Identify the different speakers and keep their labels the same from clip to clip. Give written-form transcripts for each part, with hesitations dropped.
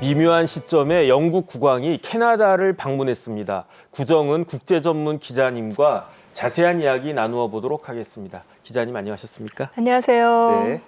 Speaker 1: 미묘한 시점에 영국 국왕이 캐나다를 방문했습니다. 구정은 국제전문 기자님과 자세한 이야기 나누어 보도록 하겠습니다. 기자님 안녕하셨습니까?
Speaker 2: 안녕하세요.
Speaker 1: 네.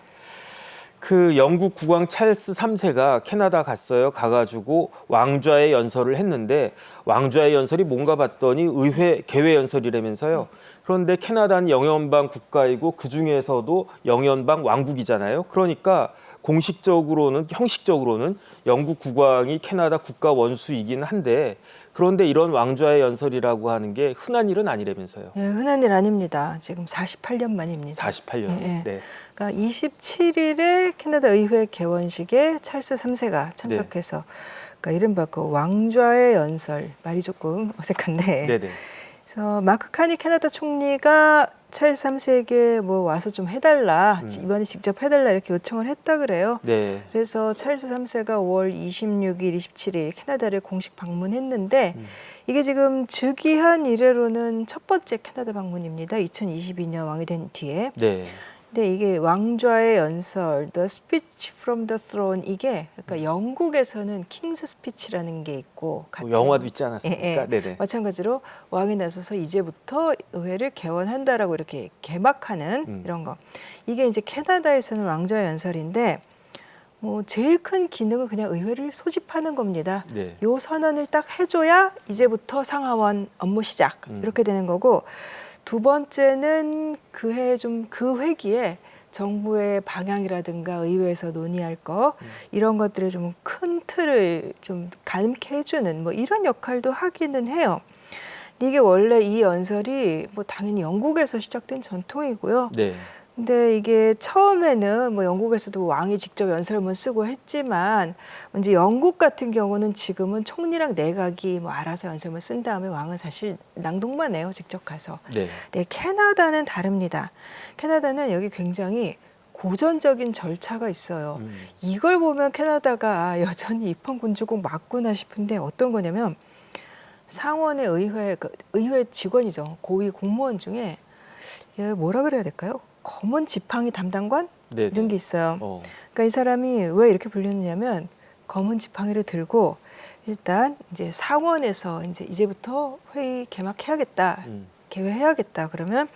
Speaker 1: 그 영국 국왕 찰스 3세가 캐나다 갔어요. 가가지고 왕좌의 연설을 했는데 왕좌의 연설이 뭔가 봤더니 의회 개회 연설이라면서요. 그런데 캐나다는 영연방 국가이고 그 중에서도 영연방 왕국이잖아요. 그러니까 공식적으로는 형식적으로는 영국 국왕이 캐나다 국가 원수이긴 한데 그런데 이런 왕좌의 연설이라고 하는 게 흔한 일은 아니라면서요.
Speaker 2: 네, 흔한 일 아닙니다. 지금 48년 만입니다.
Speaker 1: 48년.
Speaker 2: 네.
Speaker 1: 네.
Speaker 2: 그러니까 27일에 캐나다 의회 개원식에 찰스 3세가 참석해서 그러니까 이른바 그 왕좌의 연설, 말이 조금 어색한데
Speaker 1: 네네.
Speaker 2: 그래서 마크 카니 캐나다 총리가 찰스 3세에게 뭐 와서 좀 해달라, 이번에 직접 해달라 이렇게 요청을 했다 그래요.
Speaker 1: 네.
Speaker 2: 그래서 찰스 3세가 5월 26일, 27일 캐나다를 공식 방문했는데 이게 지금 즉위한 이래로는 첫 번째 캐나다 방문입니다. 2022년 왕이 된 뒤에.
Speaker 1: 네.
Speaker 2: 근데 이게 왕좌의 연설, The Speech from the Throne 이게 그러니까 영국에서는 킹스 스피치라는 게 있고
Speaker 1: 뭐 영화도 있지 않았습니까?
Speaker 2: 예, 예.
Speaker 1: 네네.
Speaker 2: 마찬가지로 왕이 나서서 이제부터 의회를 개원한다라고 이렇게 개막하는 이런 거. 이게 이제 캐나다에서는 왕좌의 연설인데 뭐 제일 큰 기능은 그냥 의회를 소집하는 겁니다.
Speaker 1: 네.
Speaker 2: 요 선언을 딱 해줘야 이제부터 상하원 업무 시작 이렇게 되는 거고. 두 번째는 그 회기에 정부의 방향이라든가 의회에서 논의할 거 이런 것들을 좀 큰 틀을 좀 가늠케 해주는 뭐 이런 역할도 하기는 해요. 이게 원래 이 연설이 뭐 당연히 영국에서 시작된 전통이고요.
Speaker 1: 네.
Speaker 2: 근데 이게 처음에는 뭐 영국에서도 왕이 직접 연설문 쓰고 했지만 이제 영국 같은 경우는 지금은 총리랑 내각이 뭐 알아서 연설문 쓴 다음에 왕은 사실 낭독만 해요. 직접 가서.
Speaker 1: 네.
Speaker 2: 네, 캐나다는 다릅니다. 캐나다는 여기 굉장히 고전적인 절차가 있어요. 이걸 보면 캐나다가 여전히 입헌군주국 맞구나 싶은데 어떤 거냐면 상원의 의회 직원이죠. 고위 공무원 중에 뭐라 그래야 될까요? 검은 지팡이 담당관?
Speaker 1: 네네.
Speaker 2: 이런 게 있어요. 그러니까 이 사람이 왜 이렇게 불리느냐면 검은 지팡이를 들고 일단 이제 상원에서 이제부터 회의 개막해야겠다. 개회해야겠다. 그러면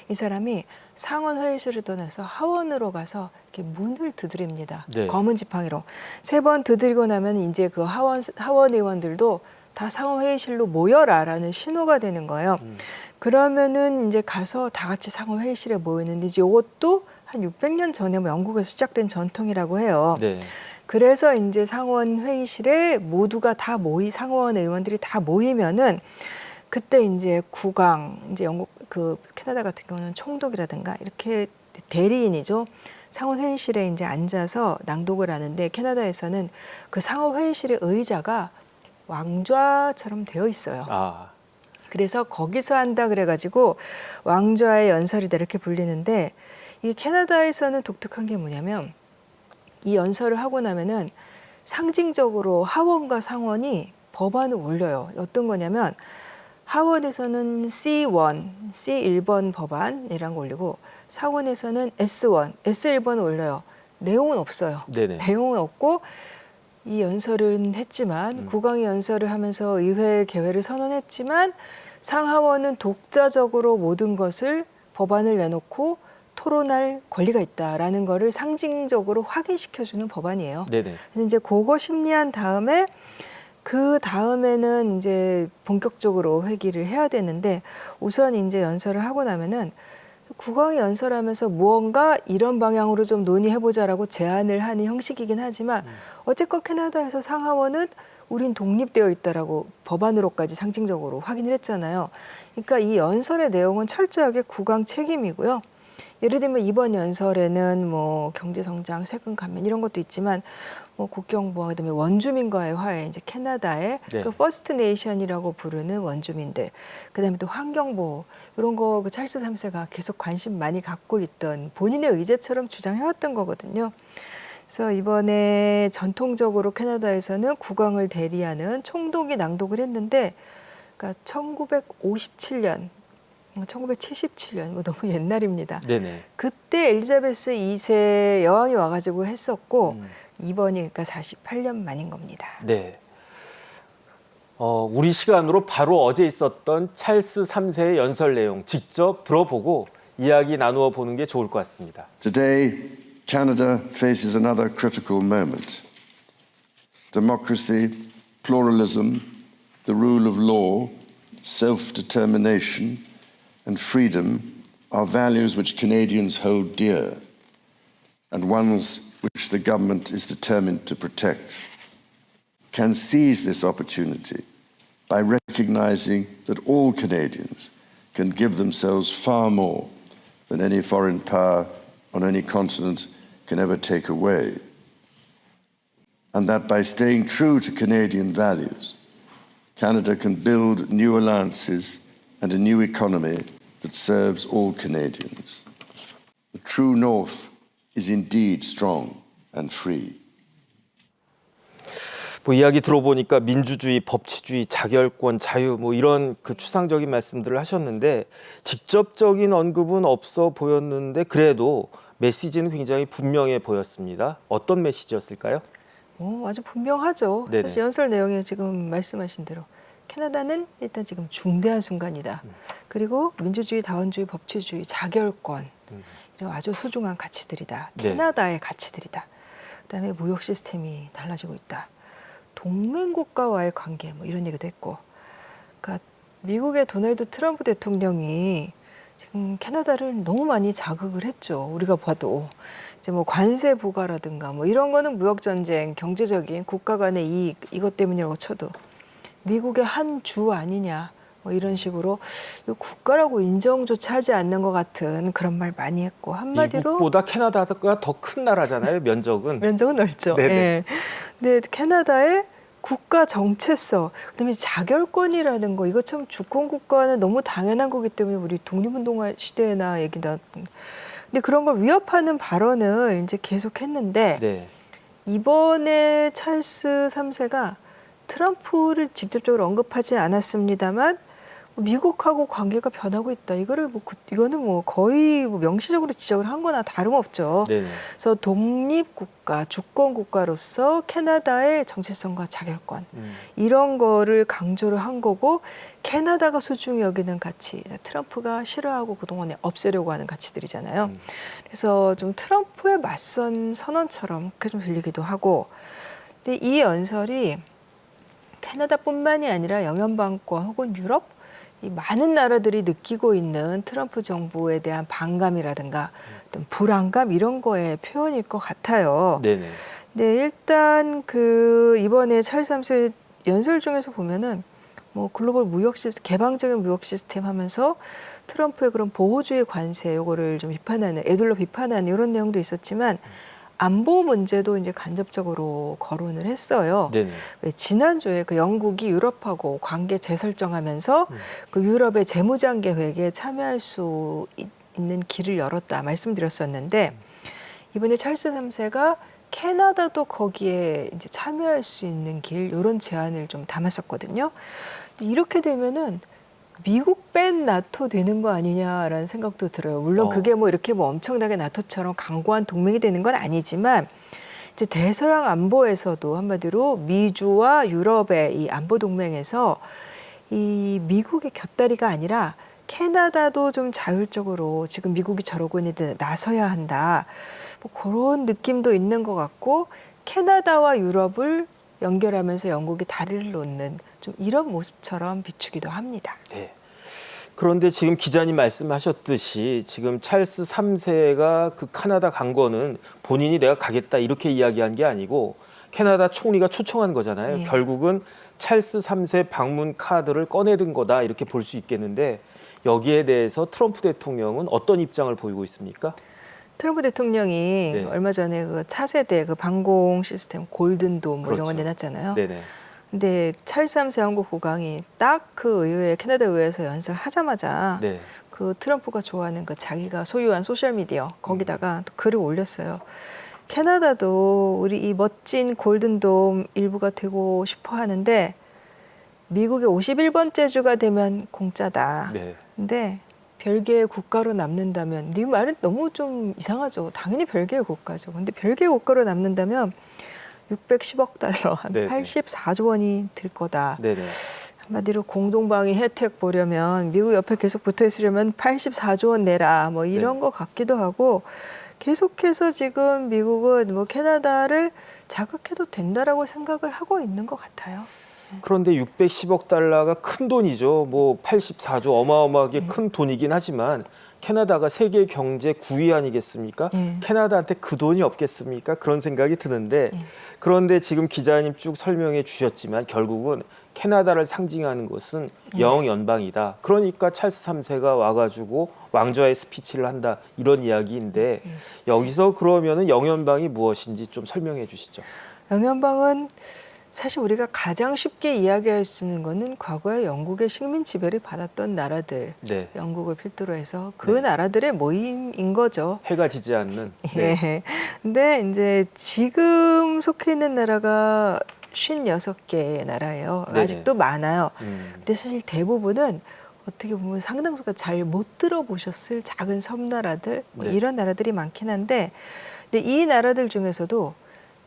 Speaker 2: 이 사람이 상원 회의실을 떠나서 하원으로 가서 이렇게 문을 두드립니다.
Speaker 1: 네.
Speaker 2: 검은 지팡이로. 3번 두드리고 나면 이제 그 하원 의원들도 다 상원 회의실로 모여라라는 신호가 되는 거예요. 그러면은 이제 가서 다 같이 상원 회의실에 모이는데 이제 이것도 한 600년 전에 뭐 영국에서 시작된 전통이라고 해요.
Speaker 1: 네.
Speaker 2: 그래서 이제 상원 회의실에 모두가 상원 의원들이 다 모이면은 그때 이제 국왕, 이제 영국 그 캐나다 같은 경우는 총독이라든가 이렇게 대리인이죠. 상원 회의실에 이제 앉아서 낭독을 하는데 캐나다에서는 그 상원 회의실의 의자가 왕좌처럼 되어 있어요.
Speaker 1: 아.
Speaker 2: 그래서 거기서 한다 그래가지고 왕좌의 연설이다 이렇게 불리는데 이게 캐나다에서는 독특한 게 뭐냐면 이 연설을 하고 나면은 상징적으로 하원과 상원이 법안을 올려요. 어떤 거냐면 하원에서는 C1, C1번 법안이란 거 올리고 상원에서는 S1, S1번을 올려요. 내용은 없어요.
Speaker 1: 네네.
Speaker 2: 내용은 없고 이 연설은 했지만 국왕이 연설을 하면서 의회 개회를 선언했지만 상하원은 독자적으로 모든 것을 법안을 내놓고 토론할 권리가 있다라는 거를 상징적으로 확인시켜주는 법안이에요.
Speaker 1: 네네.
Speaker 2: 그래서 이제 그거 심리한 다음에 그 다음에는 이제 본격적으로 회기를 해야 되는데 우선 이제 연설을 하고 나면은 국왕이 연설하면서 무언가 이런 방향으로 좀 논의해보자라고 제안을 하는 형식이긴 하지만 어쨌건 캐나다에서 상하원은 우린 독립되어 있다라고 법안으로까지 상징적으로 확인을 했잖아요. 그러니까 이 연설의 내용은 철저하게 국왕 책임이고요. 예를 들면 이번 연설에는 뭐 경제성장, 세금 감면 이런 것도 있지만 뭐 국경보호, 그다음에 원주민과의 화해, 이제 캐나다의
Speaker 1: 네.
Speaker 2: 그 퍼스트 네이션이라고 부르는 원주민들, 그다음에 또 환경보호 이런 거 그 찰스 3세가 계속 관심 많이 갖고 있던 본인의 의제처럼 주장해왔던 거거든요. 그래서 이번에 전통적으로 캐나다에서는 국왕을 대리하는 총독이 낭독을 했는데, 그러니까 1957년 1977년, 뭐 너무 옛날입니다.
Speaker 1: 네네.
Speaker 2: 그때 엘리자베스 2세 여왕이 와가지고 했었고 이번이 그러니까 48년 만인 겁니다.
Speaker 1: 네. 우리 시간으로 바로 어제 있었던 찰스 3세의 연설 내용 직접 들어보고 이야기 나누어 보는 게 좋을 것 같습니다.
Speaker 3: Today, Canada faces another critical moment. Democracy, pluralism, the rule of law, self-determination, and freedom are values which Canadians hold dear, and ones which the government is determined to protect. Can seize this opportunity by recognizing that all Canadians can give themselves far more than any foreign power on any continent can ever take away. And that by staying true to Canadian values, Canada can build new alliances and a new economy that serves all Canadians. The true North is indeed strong and free.
Speaker 1: 뭐 이야기 들어보니까 민주주의, 법치주의, 자결권, 자유 뭐 이런 그 추상적인 말씀들을 하셨는데 직접적인 언급은 없어 보였는데 그래도 메시지는 굉장히 분명해 보였습니다. 어떤 메시지였을까요?
Speaker 2: 아주 분명하죠.
Speaker 1: 네네.
Speaker 2: 사실 연설 내용이 지금 말씀하신 대로 캐나다는 일단 지금 중대한 순간이다. 그리고 민주주의, 다원주의, 법치주의, 자결권 이런 아주 소중한 가치들이다.
Speaker 1: 네.
Speaker 2: 캐나다의 가치들이다. 그다음에 무역 시스템이 달라지고 있다. 동맹국가와의 관계 뭐 이런 얘기도 했고, 그러니까 미국의 도널드 트럼프 대통령이 지금 캐나다를 너무 많이 자극을 했죠. 우리가 봐도 이제 뭐 관세 부과라든가 뭐 이런 거는 무역 전쟁, 경제적인 국가 간의 이익 이것 때문이라고 쳐도 미국의 한 주 아니냐 뭐 이런 식으로 국가라고 인정조차 하지 않는 것 같은 그런 말 많이 했고 한마디로
Speaker 1: 미국보다 캐나다가 더 큰 나라잖아요. 면적은.
Speaker 2: 면적은 넓죠.
Speaker 1: 네네.
Speaker 2: 예. 근데 캐나다의 국가 정체성, 그다음에 자결권이라는 거 이거 참 주권 국가는 너무 당연한 거기 때문에 우리 독립운동화 시대나 얘기 나왔던. 근데 그런 걸 위협하는 발언을 이제 계속했는데
Speaker 1: 네.
Speaker 2: 이번에 찰스 3세가 트럼프를 직접적으로 언급하지 않았습니다만 미국하고 관계가 변하고 있다. 이거는 뭐 거의 뭐 명시적으로 지적을 한 거나 다름없죠.
Speaker 1: 네.
Speaker 2: 그래서 독립국가, 주권국가로서 캐나다의 정체성과 자결권 이런 거를 강조를 한 거고 캐나다가 소중히 여기는 가치, 트럼프가 싫어하고 그동안에 없애려고 하는 가치들이잖아요. 그래서 좀 트럼프의 맞선 선언처럼 그렇게 좀 들리기도 하고 근데 이 연설이 캐나다뿐만이 아니라 영연방권 혹은 유럽 이 많은 나라들이 느끼고 있는 트럼프 정부에 대한 반감이라든가 어떤 불안감 이런 거의 표현일 것 같아요.
Speaker 1: 네네.
Speaker 2: 네, 일단 그 이번에 찰스 3세 연설 중에서 보면은 뭐 글로벌 무역 시스템, 개방적인 무역 시스템 하면서 트럼프의 그런 보호주의 관세 요거를 좀 비판하는, 애둘러 비판하는 이런 내용도 있었지만 안보 문제도 이제 간접적으로 거론을 했어요.
Speaker 1: 네네.
Speaker 2: 왜 지난주에 그 영국이 유럽하고 관계 재설정하면서 그 유럽의 재무장 계획에 참여할 수 있는 길을 열었다 말씀드렸었는데 이번에 찰스 3세가 캐나다도 거기에 이제 참여할 수 있는 길 이런 제안을 좀 담았었거든요. 이렇게 되면은 미국 뺀 나토 되는 거 아니냐라는 생각도 들어요. 물론 그게 뭐 이렇게 뭐 엄청나게 나토처럼 강고한 동맹이 되는 건 아니지만 이제 대서양 안보에서도 한마디로 미주와 유럽의 이 안보 동맹에서 이 미국의 곁다리가 아니라 캐나다도 좀 자율적으로 지금 미국이 저러고 있는데 나서야 한다. 뭐 그런 느낌도 있는 것 같고 캐나다와 유럽을 연결하면서 영국이 다리를 놓는 좀 이런 모습처럼 비추기도 합니다.
Speaker 1: 네. 그런데 지금 기자님 말씀하셨듯이 지금 찰스 3세가 그 캐나다 간 거는 본인이 내가 가겠다 이렇게 이야기한 게 아니고 캐나다 총리가 초청한 거잖아요.
Speaker 2: 네.
Speaker 1: 결국은 찰스 3세 방문 카드를 꺼내든 거다 이렇게 볼 수 있겠는데 여기에 대해서 트럼프 대통령은 어떤 입장을 보이고 있습니까?
Speaker 2: 트럼프 대통령이
Speaker 1: 네.
Speaker 2: 얼마 전에 그 차세대 그 방공 시스템 골든돔 뭐 이런 거
Speaker 1: 그렇죠.
Speaker 2: 내놨잖아요.
Speaker 1: 네네.
Speaker 2: 근데 찰스 3세 영국 국왕이 딱 그 의회 캐나다 의회에서 연설하자마자
Speaker 1: 네.
Speaker 2: 그 트럼프가 좋아하는 그 자기가 소유한 소셜 미디어 거기다가 또 글을 올렸어요. 캐나다도 우리 이 멋진 골든돔 일부가 되고 싶어 하는데 미국의 51번째 주가 되면 공짜다.
Speaker 1: 네.
Speaker 2: 근데 별개의 국가로 남는다면 네 말은 너무 좀 이상하죠. 당연히 별개의 국가죠. 근데 별개의 국가로 남는다면 610억 달러, 한
Speaker 1: 네네.
Speaker 2: 84조 원이 들 거다.
Speaker 1: 네네.
Speaker 2: 한마디로 공동방위 혜택 보려면 미국 옆에 계속 붙어 있으려면 84조 원 내라 뭐 이런
Speaker 1: 네.
Speaker 2: 거 같기도 하고 계속해서 지금 미국은 뭐 캐나다를 자극해도 된다라고 생각을 하고 있는 것 같아요.
Speaker 1: 그런데 610억 달러가 큰 돈이죠. 뭐 84조 어마어마하게 큰 돈이긴 하지만 캐나다가 세계 경제 9위 아니겠습니까?
Speaker 2: 네.
Speaker 1: 캐나다한테 그 돈이 없겠습니까? 그런 생각이 드는데 그런데 지금 기자님 쭉 설명해 주셨지만 결국은 캐나다를 상징하는 것은 영연방이다. 그러니까 찰스 3세가 와가지고 왕좌의 스피치를 한다 이런 이야기인데 여기서 그러면은 영연방이 무엇인지 좀 설명해 주시죠.
Speaker 2: 영연방은 사실 우리가 가장 쉽게 이야기할 수 있는 거는 과거에 영국의 식민 지배를 받았던 나라들,
Speaker 1: 네.
Speaker 2: 영국을 필두로 해서 그
Speaker 1: 네.
Speaker 2: 나라들의 모임인 거죠.
Speaker 1: 해가 지지 않는. 네.
Speaker 2: 예. 근데 이제 지금 속해 있는 나라가 56개의 나라예요.
Speaker 1: 네네.
Speaker 2: 아직도 많아요.
Speaker 1: 음.
Speaker 2: 근데 사실 대부분은 어떻게 보면 상당수가 잘 못 들어보셨을 작은 섬나라들 뭐
Speaker 1: 네.
Speaker 2: 이런 나라들이 많긴 한데 근데 이 나라들 중에서도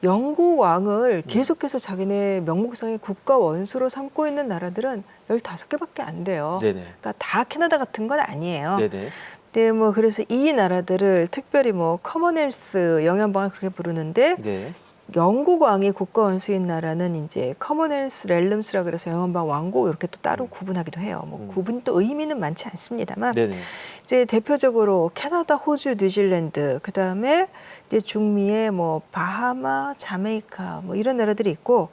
Speaker 2: 영국 왕을 계속해서 자기네 명목상의 국가 원수로 삼고 있는 나라들은 15개밖에 안 돼요.
Speaker 1: 네네.
Speaker 2: 그러니까 다 캐나다 같은 건 아니에요.
Speaker 1: 네네.
Speaker 2: 네, 뭐 그래서 이 나라들을 특별히 뭐 커먼웰스 영연방을 그렇게 부르는데
Speaker 1: 네.
Speaker 2: 영국 왕이 국가 원수인 나라는 이제 커먼웰스 렐름스라 그래서 영연방 왕국 이렇게 또 따로 구분하기도 해요. 뭐 구분 또 의미는 많지 않습니다만
Speaker 1: 네네.
Speaker 2: 이제 대표적으로 캐나다, 호주, 뉴질랜드 그다음에 이제 중미의 뭐 바하마, 자메이카 뭐 이런 나라들이 있고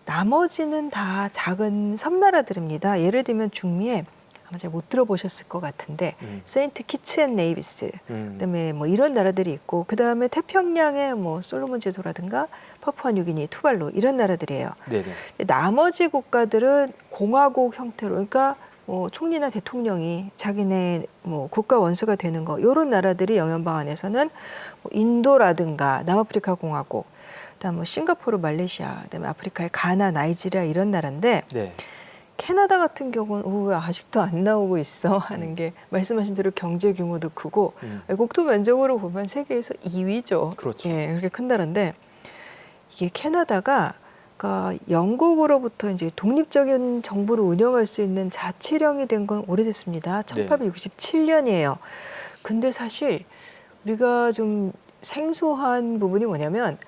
Speaker 2: 나머지는 다 작은 섬나라들입니다. 예를 들면 중미에 아마 잘 못 들어보셨을 것 같은데 세인트 키츠 앤 네이비스 그다음에 뭐 이런 나라들이 있고 그다음에 태평양의 뭐 솔로몬 제도라든가 파푸아 뉴기니, 투발루 이런 나라들이에요.
Speaker 1: 네네.
Speaker 2: 나머지 국가들은 공화국 형태로 그러니까 뭐 총리나 대통령이 자기네 뭐 국가 원수가 되는 거 이런 나라들이 영연방 안에서는 뭐 인도라든가 남아프리카 공화국, 그다음 뭐 싱가포르, 말레이시아, 그다음에 아프리카의 가나, 나이지리아 이런 나라인데
Speaker 1: 네.
Speaker 2: 캐나다 같은 경우는 왜 아직도 안 나오고 있어 하는 게 말씀하신 대로 경제 규모도 크고 국토 면적으로 보면 세계에서 2위죠.
Speaker 1: 그렇죠.
Speaker 2: 예, 그렇게 큰 나라인데 이게 캐나다가 그러니까 영국으로부터 이제 독립적인 정부를 운영할 수 있는 자치령이 된 건 오래됐습니다. 1867년이에요. 근데 사실 우리가 좀 생소한 부분이 뭐냐면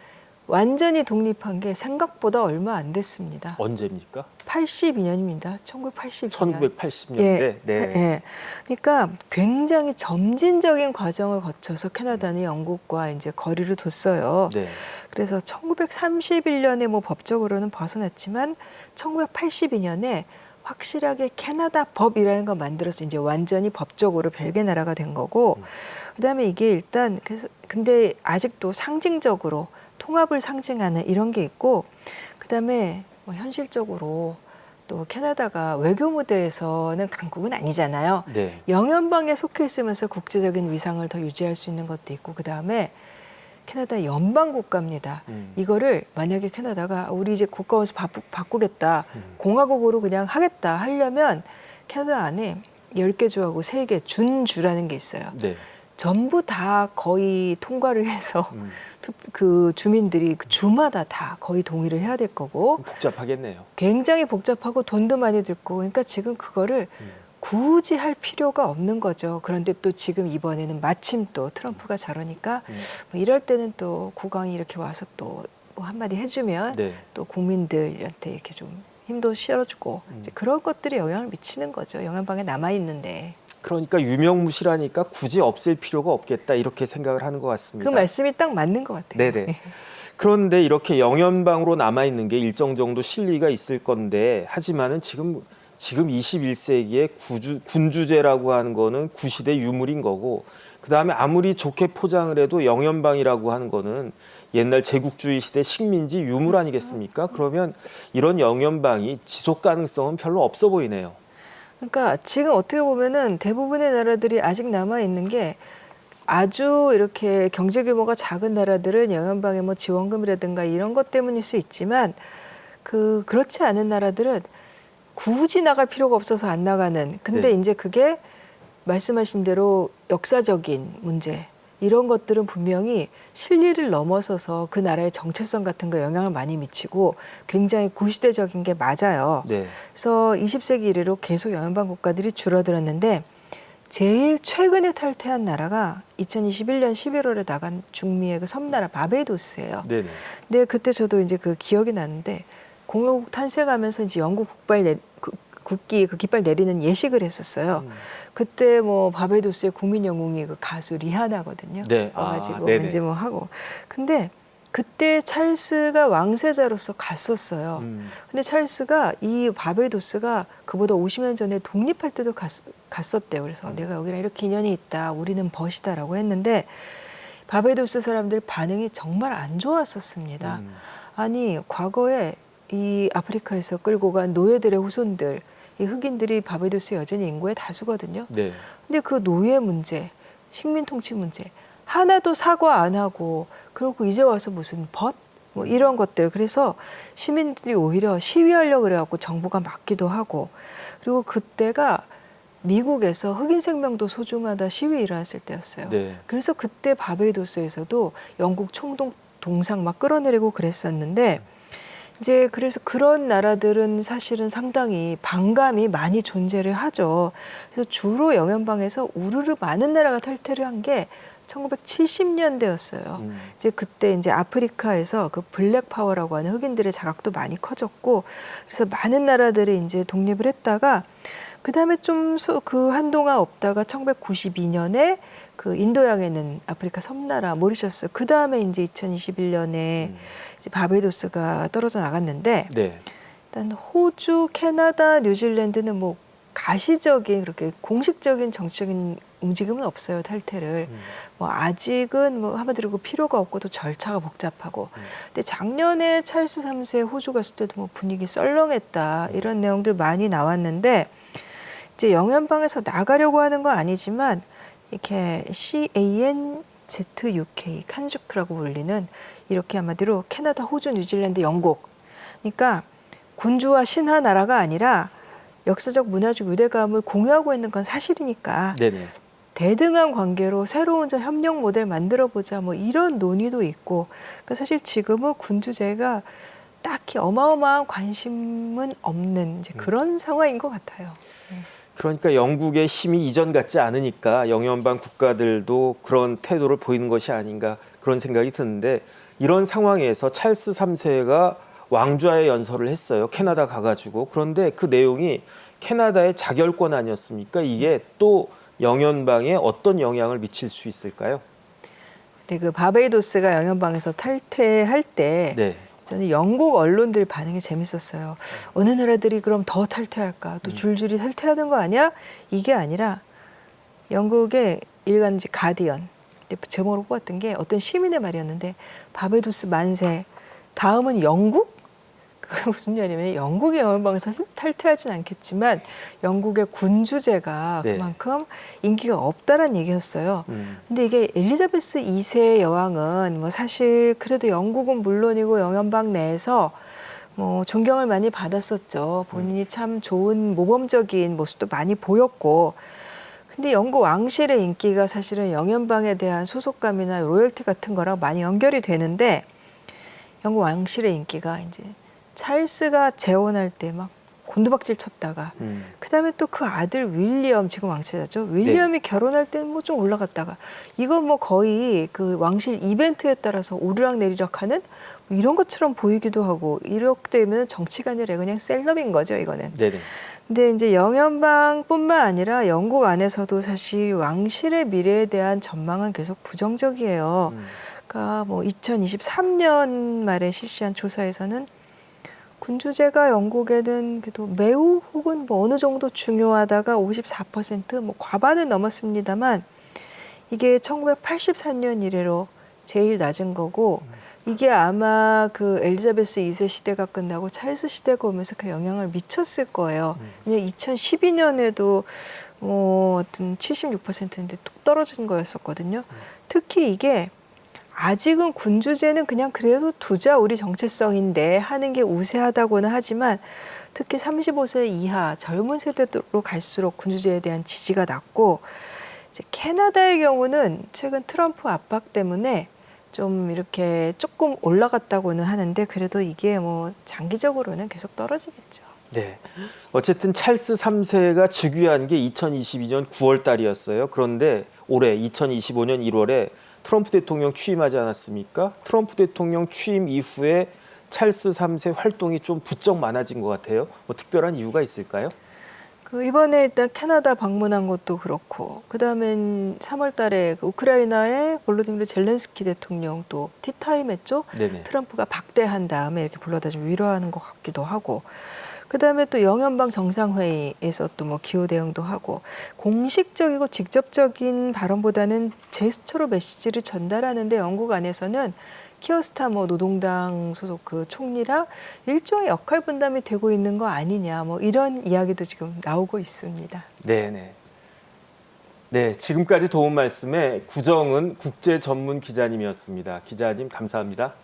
Speaker 2: 완전히 독립한 게 생각보다 얼마 안 됐습니다.
Speaker 1: 언제입니까?
Speaker 2: 82년입니다. 1982년.
Speaker 1: 1980년대.
Speaker 2: 예,
Speaker 1: 네.
Speaker 2: 예. 그러니까 굉장히 점진적인 과정을 거쳐서 캐나다는 영국과 이제 거리를 뒀어요.
Speaker 1: 네.
Speaker 2: 그래서 1931년에 뭐 법적으로는 벗어났지만 1982년에 확실하게 캐나다 법이라는 걸 만들어서 이제 완전히 법적으로 별개 나라가 된 거고 그다음에 이게 일단 그래서 근데 아직도 상징적으로 통합을 상징하는 이런 게 있고 그다음에 뭐 현실적으로 또 캐나다가 외교 무대에서는 강국은 아니잖아요.
Speaker 1: 네.
Speaker 2: 영연방에 속해 있으면서 국제적인 위상을 더 유지할 수 있는 것도 있고 그다음에 캐나다 연방 국가입니다. 이거를 만약에 캐나다가 우리 이제 국가 원수 바꾸겠다. 공화국으로 그냥 하겠다 하려면 캐나다 안에 10개 주하고 3개 준주라는 게 있어요.
Speaker 1: 네.
Speaker 2: 전부 다 거의 통과를 해서 그 주민들이 그 주마다 다 거의 동의를 해야 될 거고
Speaker 1: 복잡하겠네요.
Speaker 2: 굉장히 복잡하고 돈도 많이 들고 그러니까 지금 그거를 굳이 할 필요가 없는 거죠. 그런데 또 지금 이번에는 마침 또 트럼프가 저러니까 뭐 이럴 때는 또 국왕이 이렇게 와서 또 뭐 한마디 해주면
Speaker 1: 네.
Speaker 2: 또 국민들한테 이렇게 좀 힘도 실어주고 이제 그런 것들이 영향을 미치는 거죠. 영연방에 남아있는데.
Speaker 1: 그러니까 유명무실하니까 굳이 없앨 필요가 없겠다 이렇게 생각을 하는 것 같습니다.
Speaker 2: 그 말씀이 딱 맞는 것 같아요.
Speaker 1: 네네. 그런데 이렇게 영연방으로 남아 있는 게 일정 정도 실리가 있을 건데 하지만은 지금 21세기에 군주제라고 하는 거는 구시대 유물인 거고 그다음에 아무리 좋게 포장을 해도 영연방이라고 하는 거는 옛날 제국주의 시대 식민지 유물 아니겠습니까? 그러면 이런 영연방이 지속 가능성은 별로 없어 보이네요.
Speaker 2: 그러니까 지금 어떻게 보면은 대부분의 나라들이 아직 남아 있는 게 아주 이렇게 경제 규모가 작은 나라들은 영연방의 뭐 지원금이라든가 이런 것 때문일 수 있지만 그렇지 않은 나라들은 굳이 나갈 필요가 없어서 안 나가는. 근데
Speaker 1: 네.
Speaker 2: 이제 그게 말씀하신 대로 역사적인 문제 이런 것들은 분명히 실리를 넘어서서 그 나라의 정체성 같은 거 영향을 많이 미치고 굉장히 구시대적인 게 맞아요.
Speaker 1: 네.
Speaker 2: 그래서 20세기 이래로 계속 영연방 국가들이 줄어들었는데 제일 최근에 탈퇴한 나라가 2021년 11월에 나간 중미의 그 섬나라 바베이도스예요.
Speaker 1: 네네.
Speaker 2: 근데 그때 저도 이제 그 기억이 나는데 공화국 탄생하면서 이제 영국 국기 그 깃발 내리는 예식을 했었어요. 그때 뭐 바베이도스의 국민 영웅이 그 가수 리하나거든요.
Speaker 1: 네.
Speaker 2: 와가지고
Speaker 1: 네네.
Speaker 2: 이제 뭐 하고. 근데 그때 찰스가 왕세자로서 갔었어요. 근데 찰스가 이 바베이도스가 그보다 50년 전에 독립할 때도 갔었대요. 그래서 내가 여기랑 이렇게 인연이 있다. 우리는 벗이다라고 했는데 바베이도스 사람들 반응이 정말 안 좋았었습니다. 아니 과거에 이 아프리카에서 끌고 간 노예들의 후손들, 이 흑인들이 바베이도스 여전히 인구의 다수거든요.
Speaker 1: 네.
Speaker 2: 근데 그 노예 문제, 식민 통치 문제 하나도 사과 안 하고 그리고 이제 와서 무슨 벗? 뭐 이런 것들. 그래서 시민들이 오히려 시위하려고 그래갖고 정부가 막기도 하고 그리고 그때가 미국에서 흑인 생명도 소중하다 시위 일어났을 때였어요.
Speaker 1: 네.
Speaker 2: 그래서 그때 바베이도스에서도 영국 총독 동상 막 끌어내리고 그랬었는데 이제 그래서 그런 나라들은 사실은 상당히 반감이 많이 존재를 하죠. 그래서 주로 영연방에서 우르르 많은 나라가 탈퇴를 한 게 1970년대였어요. 이제 그때 이제 아프리카에서 그 블랙 파워라고 하는 흑인들의 자각도 많이 커졌고 그래서 많은 나라들이 이제 독립을 했다가 그다음에 좀 그 한동안 없다가 1992년에 그 인도양에 있는 아프리카 섬나라 모리셔스 그다음에 이제 2021년에 이제 바베이도스가 떨어져 나갔는데
Speaker 1: 네.
Speaker 2: 일단 호주, 캐나다, 뉴질랜드는 뭐 가시적인 그렇게 공식적인 정치적인 움직임은 없어요. 탈퇴를. 뭐 아직은 뭐 한마디로 그 필요가 없고 또 절차가 복잡하고. 근데 작년에 찰스 3세 호주 갔을 때도 뭐 분위기 썰렁했다. 이런 내용들 많이 나왔는데 이제 영연방에서 나가려고 하는 건 아니지만 이렇게 CANZUK, 칸주크라고 불리는 이렇게 한마디로 캐나다, 호주, 뉴질랜드, 영국. 그러니까 군주와 신하 나라가 아니라 역사적 문화적 유대감을 공유하고 있는 건 사실이니까
Speaker 1: 네네.
Speaker 2: 대등한 관계로 새로운 협력 모델 만들어보자 뭐 이런 논의도 있고 그러니까 사실 지금은 군주제가 딱히 어마어마한 관심은 없는 이제 그런 상황인 것 같아요.
Speaker 1: 그러니까 영국의 힘이 이전 같지 않으니까 영연방 국가들도 그런 태도를 보이는 것이 아닌가 그런 생각이 드는데 이런 상황에서 찰스 3세가 왕좌의 연설을 했어요. 캐나다 가가지고. 그런데 그 내용이 캐나다의 자결권 아니었습니까? 이게 또 영연방에 어떤 영향을 미칠 수 있을까요?
Speaker 2: 근데 그 바베이도스가 영연방에서 탈퇴할 때
Speaker 1: 네.
Speaker 2: 저는 영국 언론들 반응이 재밌었어요. 어느 나라들이 그럼 더 탈퇴할까? 또 줄줄이 탈퇴하는 거 아니야? 이게 아니라 영국의 일간지 가디언 제목으로 뽑았던 게 어떤 시민의 말이었는데 바베이도스 만세 다음은 영국? 그게 무슨 말이냐면 영국의 영연방에서 탈퇴하진 않겠지만 영국의 군주제가
Speaker 1: 네.
Speaker 2: 그만큼 인기가 없다라는 얘기였어요. 근데 이게 엘리자베스 2세 여왕은 뭐 사실 그래도 영국은 물론이고 영연방 내에서 뭐 존경을 많이 받았었죠. 본인이 참 좋은 모범적인 모습도 많이 보였고 근데 영국 왕실의 인기가 사실은 영연방에 대한 소속감이나 로열티 같은 거랑 많이 연결이 되는데 영국 왕실의 인기가 이제 찰스가 재혼할 때 막 곤두박질 쳤다가 그다음에 또 그 아들 윌리엄 지금 왕세자죠. 윌리엄이 결혼할 때는 뭐 좀 올라갔다가 이건 뭐 거의 그 왕실 이벤트에 따라서 오르락내리락하는 뭐 이런 것처럼 보이기도 하고 이렇게 되면 정치가 아니라 그냥 셀럽인 거죠 이거는.
Speaker 1: 네네.
Speaker 2: 근데 이제 영연방뿐만 아니라 영국 안에서도 사실 왕실의 미래에 대한 전망은 계속 부정적이에요. 그러니까 뭐 2023년 말에 실시한 조사에서는 군주제가 영국에는 그래도 매우 혹은 뭐 어느 정도 중요하다가 54%뭐 과반을 넘었습니다만 이게 1984년 이래로 제일 낮은 거고 이게 아마 그 엘리자베스 2세 시대가 끝나고 찰스 시대가 오면서 그 영향을 미쳤을 거예요. 왜냐면 2012년에도 뭐 어떤 76%인데 뚝 떨어진 거였었거든요. 특히 이게 아직은 군주제는 그냥 그래도 두자 우리 정체성인데 하는 게 우세하다고는 하지만 특히 35세 이하 젊은 세대로 갈수록 군주제에 대한 지지가 낮고 이제 캐나다의 경우는 최근 트럼프 압박 때문에 좀 이렇게 조금 올라갔다고는 하는데 그래도 이게 뭐 장기적으로는 계속 떨어지겠죠.
Speaker 1: 네. 어쨌든 찰스 3세가 즉위한 게 2022년 9월 달이었어요. 그런데 올해 2025년 1월에 트럼프 대통령 취임하지 않았습니까? 트럼프 대통령 취임 이후에 찰스 3세 활동이 좀 부쩍 많아진 것 같아요. 뭐 특별한 이유가 있을까요?
Speaker 2: 그 이번에 일단 캐나다 방문한 것도 그렇고 그다음에 3월 달에 그 우크라이나의 볼로디미르 젤렌스키 대통령 또 티타임 했죠.
Speaker 1: 네네.
Speaker 2: 트럼프가 박대한 다음에 이렇게 불러다 좀 위로하는 것 같기도 하고 그다음에 또 영연방 정상회의에서 또 뭐 기호 대응도 하고 공식적이고 직접적인 발언보다는 제스처로 메시지를 전달하는데 영국 안에서는 키어 스타머 노동당 소속 그 총리랑 일종의 역할 분담이 되고 있는 거 아니냐 뭐 이런 이야기도 지금 나오고 있습니다.
Speaker 1: 네네. 네, 지금까지 도움 말씀에 구정은 국제 전문 기자님이었습니다. 기자님 감사합니다.